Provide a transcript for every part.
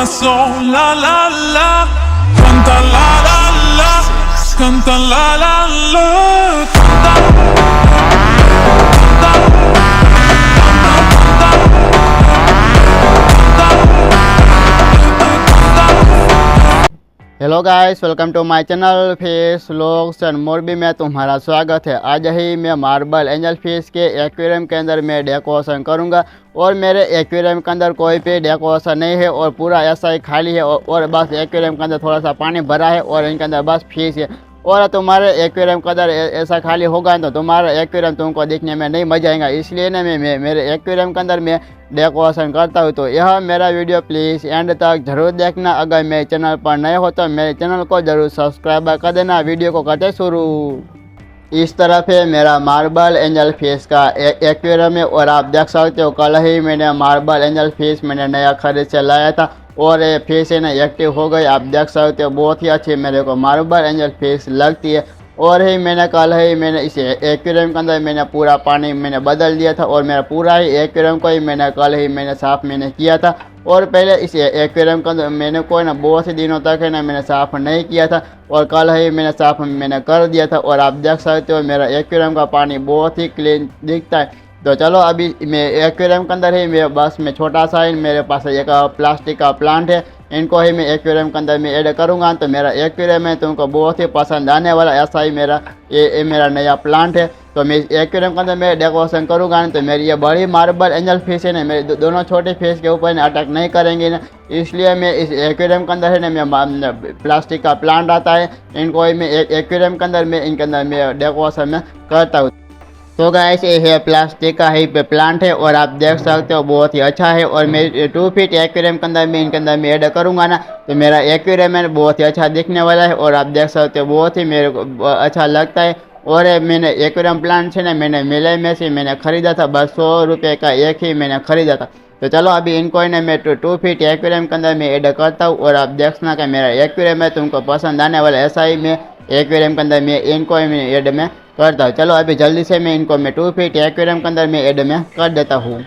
corazón, la la la, canta la la la, canta la la la, canta, canta, hello guys, welcome to my channel fish vlogs and Morbi में तुम्हारा स्वागत है। आज ही मैं marble angel fish के aquarium के अंदर मैं डेकोरेशन करूंगा और मेरे एक्वेरियम के अंदर कोई भी डेकोरेशन नहीं है और पूरा ऐसा ही खाली है और बस एक्वेरियम के अंदर थोड़ा सा पानी भरा है और इनके अंदर बस फिश है। और तुम्हारे एक्वेरियम के अंदर ऐसा खाली होगा तो तुम्हारा एक्वेरियम तुमको देखने में नहीं मजा आएगा, इसलिए ना मैं मेरे एक्वेरियम के अंदर मैं डेकोरेशन करता हूँ। तो यह मेरा वीडियो प्लीज़ एंड तक ज़रूर देखना। अगर मेरे चैनल पर नए हो तो मेरे चैनल को ज़रूर सब्सक्राइब कर देना। वीडियो को करते शुरू। इस तरफ है मेरा मार्बल एंजल फिश का एक्वेरियम है और आप देख सकते हो कल ही मैंने मार्बल एंजल फिश मैंने नया खरीद से लाया था और ये फिश है ना एक्टिव हो गई। आप देख सकते हो बहुत ही अच्छी मेरे को मार्बल एंजल फिश लगती है। और ही मैंने कल ही मैंने इस एक्वेरियम के अंदर मैंने पूरा पानी मैंने बदल दिया था और मेरा पूरा ही एक्वेरियम को ही मैंने कल ही मैंने साफ़ मैंने किया था। और पहले इस एक्वेरियम के अंदर मैंने कोई ना बहुत से दिनों तक है ना मैंने साफ़ नहीं किया था और कल ही मैंने साफ़ मैंने कर दिया था। और आप देख सकते हो मेरा एक्वेरियम का पानी बहुत ही क्लीन दिखता है। तो चलो अभी मैं एक्वेरियम के अंदर ही मैं बस मैं छोटा सा ही मेरे पास एक प्लास्टिक का प्लांट है, इनको ही मैं एक्वेरियम के अंदर मैं ऐड करूँगा तो मेरा एक्वेरियम है तुमको बहुत ही पसंद आने वाला। ऐसा ही मेरा ये मेरा नया प्लांट है। तो मैं एक्वेरियम के अंदर मैं डेकोरेशन करूँगा तो मेरी ये बड़ी मार्बल एंजल फिश है ना मेरे दोनों छोटे फिश के ऊपर ना अटैक नहीं करेंगे ना, इसलिए मैं इस एक्वेरियम के अंदर है ना मैं प्लास्टिक का प्लांट आता है इनको ही मैं एक्वेरियम के अंदर मैं इनके अंदर मैं डेकोरेशन में करता हूँ। तो गाइस ये है प्लास्टिक का ही प्लांट है और आप देख सकते हो बहुत ही अच्छा है। और मैं 2 फीट एक्वेरियम के अंदर मैं इनके अंदर मैं ऐड करूँगा ना तो मेरा एक्वेरियम है बहुत ही अच्छा दिखने वाला है और आप देख सकते हो बहुत ही मेरे को अच्छा लगता है। और मैंने एक्वेरियम प्लांट है ना मैंने मेले में से मैंने ख़रीदा था, बस 100 रुपये का एक ही मैंने ख़रीदा था। तो चलो अभी इनको ही ना मैं 2 फीट एक्वेरियम के अंदर मैं ऐड करता हूँ और आप देखना कि मेरा एक्वेरियम है तुमको पसंद आने वाला। ऐसा ही मैं एक्वेरियम के अंदर मैं इनको ही मैं ऐड में करता हूँ। चलो अभी जल्दी से मैं इनको मैं 2 फीट एक्वेरियम के अंदर मैं ऐड में कर देता हूँ।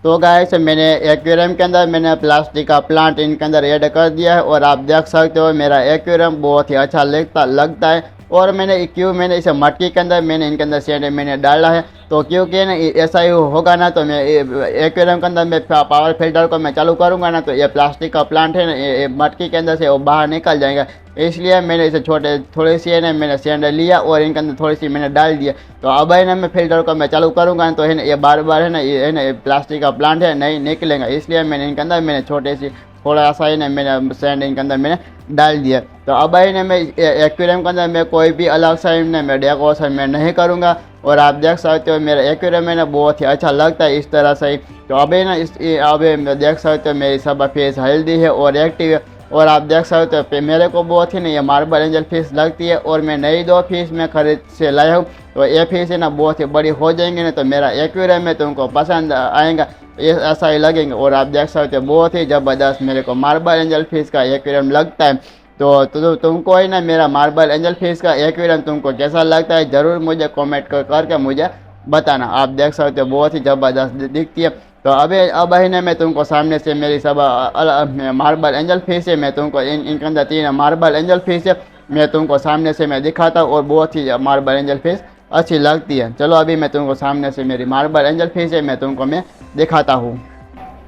तो गाइस मैंने एक्वेरियम के अंदर मैंने प्लास्टिक का प्लांट इनके अंदर ऐड कर दिया है और आप देख सकते हो मेरा एक्वेरियम बहुत ही अच्छा लगता है। और मैंने इसे मटकी के अंदर मैंने इनके अंदर सैंड मैंने डाला है तो क्योंकि ना ऐसा ही होगा ना तो मैं एक्वेरियम के अंदर मैं पावर फिल्टर को मैं चालू करूँगा ना तो ये प्लास्टिक का प्लांट है ना ये मटकी के अंदर से वो बाहर निकल जाएगा, इसलिए मैंने इसे थोड़ी सी है ना मैंने सैंड लिया और इनके अंदर थोड़ी सी मैंने डाल दिया। तो अब है ना मैं फिल्टर को मैं चालू करूँगा तो है ना ये बार बार है ना ये प्लास्टिक का प्लांट है नहीं निकलेगा, इसलिए मैंने इनके अंदर मैंने छोटे सी थोड़ा सा ही ना मैंने सैंड इनके अंदर मैंने डाल दिया। तो अब ही ना मैं एक्वेरियम के अंदर मैं कोई भी अलग सा ना मैं डेकोरेशन में नहीं करूँगा और आप देख सकते हो मेरा एक्वेरियम में ना बहुत ही अच्छा लगता है इस तरह से ही। तो अभी ना अभी देख सकते हो मेरी सब फेस हेल्दी है और एक्टिव है और आप देख सकते हो मेरे को बहुत ही ना ये मार्बल एंजल फिश लगती है और मैं नई 2 फिश में खरीद से लाया हूँ। तो ये फिश है ना बहुत ही बड़ी हो जाएंगे ना तो मेरा एक्वेरियम में तुमको पसंद आएगा, ये ऐसा ही लगेंगे। और आप देख सकते हो बहुत ही ज़बरदस्त मेरे को मार्बल एंजल फिश का एक्वेरियम लगता है। तो तुमको ही ना मेरा मार्बल एंजल फिश का एक्वेरियम तुमको कैसा लगता है ज़रूर मुझे कमेंट करके मुझे बताना। आप देख सकते हो बहुत ही ज़बरदस्त दिखती है। तो अब ही ना मैं तुमको सामने से मेरी सब मार्बल एंजल फिश है मैं तुमको इनके अंदर 3 मार्बल एंजल फिश है मैं तुमको सामने से मैं दिखाता हूँ और बहुत ही मार्बल एंजल फिश अच्छी लगती है। चलो अभी मैं तुमको सामने से मेरी मार्बल एंजल फिश है मैं तुमको मैं दिखाता हूँ।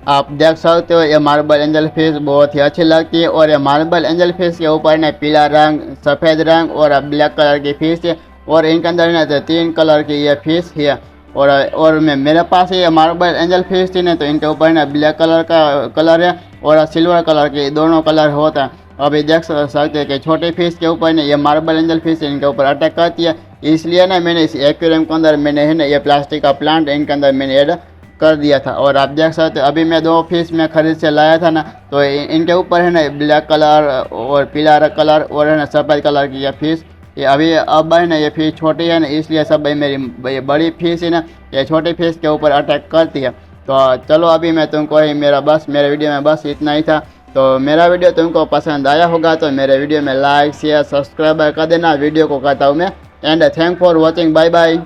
आप देख सकते हो ये मार्बल एंजल फिश बहुत ही अच्छी लगती है और ये मार्बल एंजल फिश के ऊपर ना पीला रंग, सफ़ेद रंग और ब्लैक कलर की फिश है और इनके अंदर ना 3 कलर की ये फिश है। और मेरे पास ये मार्बल एंजल फिश थी ना तो इनके ऊपर ना ब्लैक कलर का कलर है और सिल्वर कलर के दोनों कलर होता है। अभी देख सकते हैं कि छोटे फिश के ऊपर ना ये मार्बल एंजल फिश इनके ऊपर अटैक करती है, इसलिए ना मैंने इस एक्वेरियम के अंदर मैंने है ना ये प्लास्टिक का प्लांट इनके अंदर मैंने ऐड कर दिया था। और आप देख सकते अभी मैं 2 फिश में खरीद से लाया था ना, तो इनके ऊपर है ना ब्लैक कलर और पीला कलर और है ना सफ़ेद कलर की ये फिश, ये अभी अब है ना ये फिश छोटी है ना, इसलिए सब मेरी ये बड़ी फिश है ना ये छोटी फिश के ऊपर अटैक करती है। तो चलो अभी मैं तुमको ही मेरे वीडियो में बस इतना ही था। तो मेरा वीडियो तुमको पसंद आया होगा तो मेरे वीडियो में लाइक शेयर सब्सक्राइब कर देना। वीडियो को करता हूँ मैं and thank for watching, bye bye.